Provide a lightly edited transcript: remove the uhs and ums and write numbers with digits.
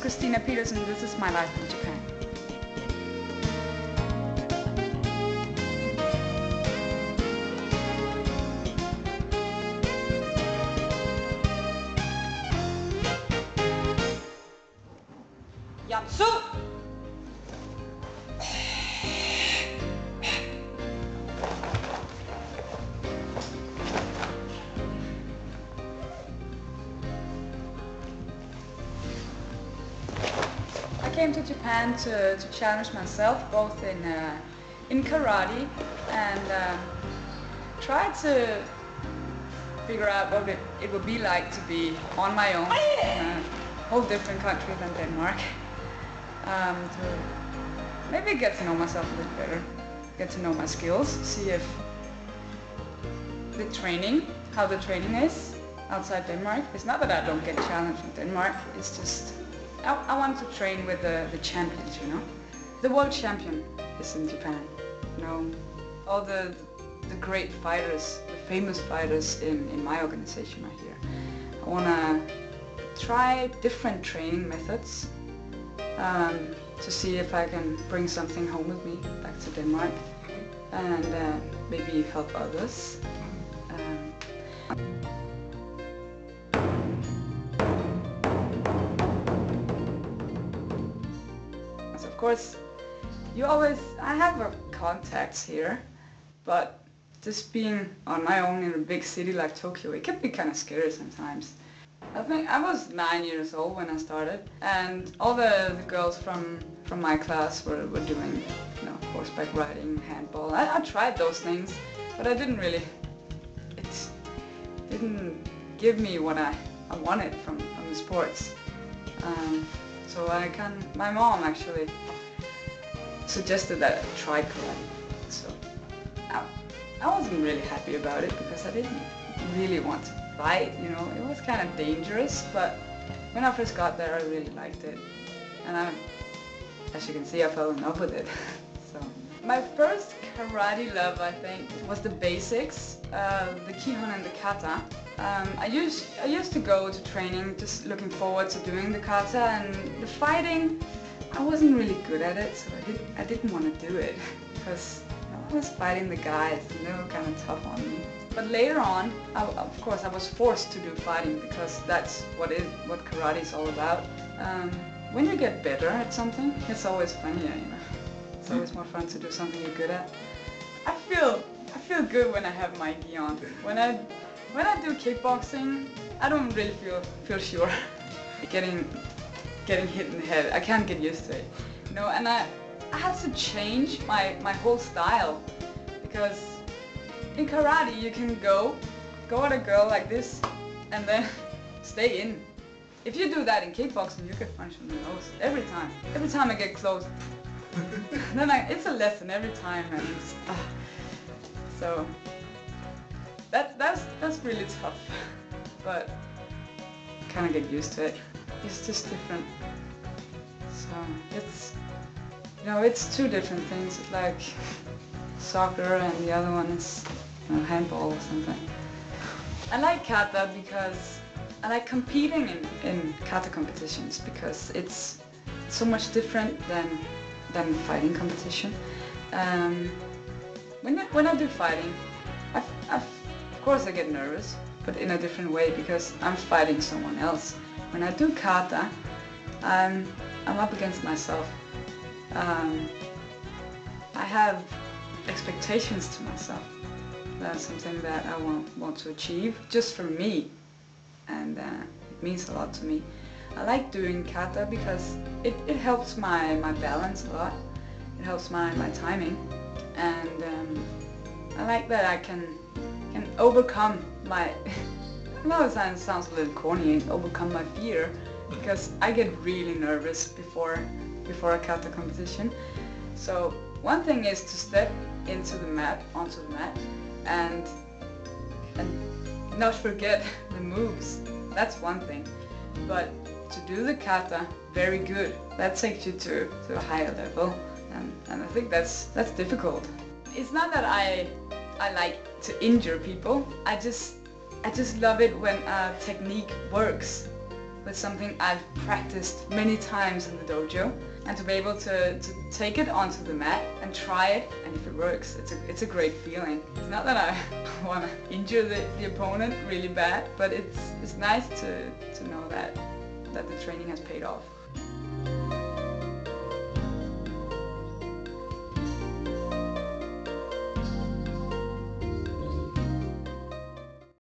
Christina Petersen. This is my life in Japan. Yatsu! I came to Japan to challenge myself both in karate and try to figure out what it would be like to be on my own in a whole different country than Denmark. To maybe get to know myself a little better, get to know my skills, see if how the training is outside Denmark. It's not that I don't get challenged in Denmark, it's just I want to train with the champions, you know. The world champion is in Japan, you know. All the great fighters, the famous fighters in my organization are here. I want to try different training methods to see if I can bring something home with me back to Denmark and maybe help others. Of course, I have contacts here, but just being on my own in a big city like Tokyo, it can be kind of scary sometimes. I think I was 9 years old when I started, and all the girls from my class were doing, you know, horseback riding, handball. I tried those things, but it didn't give me what I wanted from the sports. So my mom actually suggested that I try karate. So I wasn't really happy about it because I didn't really want to fight, you know. It was kind of dangerous, but when I first got there I really liked it. And as you can see, I fell in love with it. So my first karate love, I think, was the basics, the kihon and the kata. I used to go to training just looking forward to doing the kata, and the fighting, I wasn't really good at it, so I didn't want to do it because I was fighting the guys and they were kind of tough on me. But later on, of course, I was forced to do fighting because that's what karate is all about. When you get better at something, it's always funnier, you know. It's always more fun to do something you're good at. I feel good when I have my gi on. When I do kickboxing, I don't really feel sure. Getting hit in the head, I can't get used to it. You know, and I had to change my whole style because in karate you can go at a girl like this and then stay in. If you do that in kickboxing, you get punched in the nose every time. Every time I get close, then it's a lesson every time, and so that's really tough. But kind of get used to it. It's just different. So it's two different things. It's like soccer and the other one is, you know, handball or something. I like kata because I like competing in kata competitions because it's so much different than fighting competition. When I do fighting, of course I get nervous, but in a different way because I'm fighting someone else. When I do kata, I'm up against myself. I have expectations to myself. That's something that I want to achieve just for me, and it means a lot to me. I like doing kata because it helps my balance a lot. It helps my timing, and I like that I can overcome my. I know it sounds a little corny, overcome my fear, because I get really nervous before a kata competition. So one thing is to step onto the mat, and not forget the moves. That's one thing. But to do the kata very good, that takes you to a higher level, and I think that's difficult. It's not that I like to injure people. I just love it when a technique works. with something I've practiced many times in the dojo, and to be able to take it onto the mat and try it, and if it works, it's a great feeling. It's not that I want to injure the opponent really bad, but it's nice to know that the training has paid off.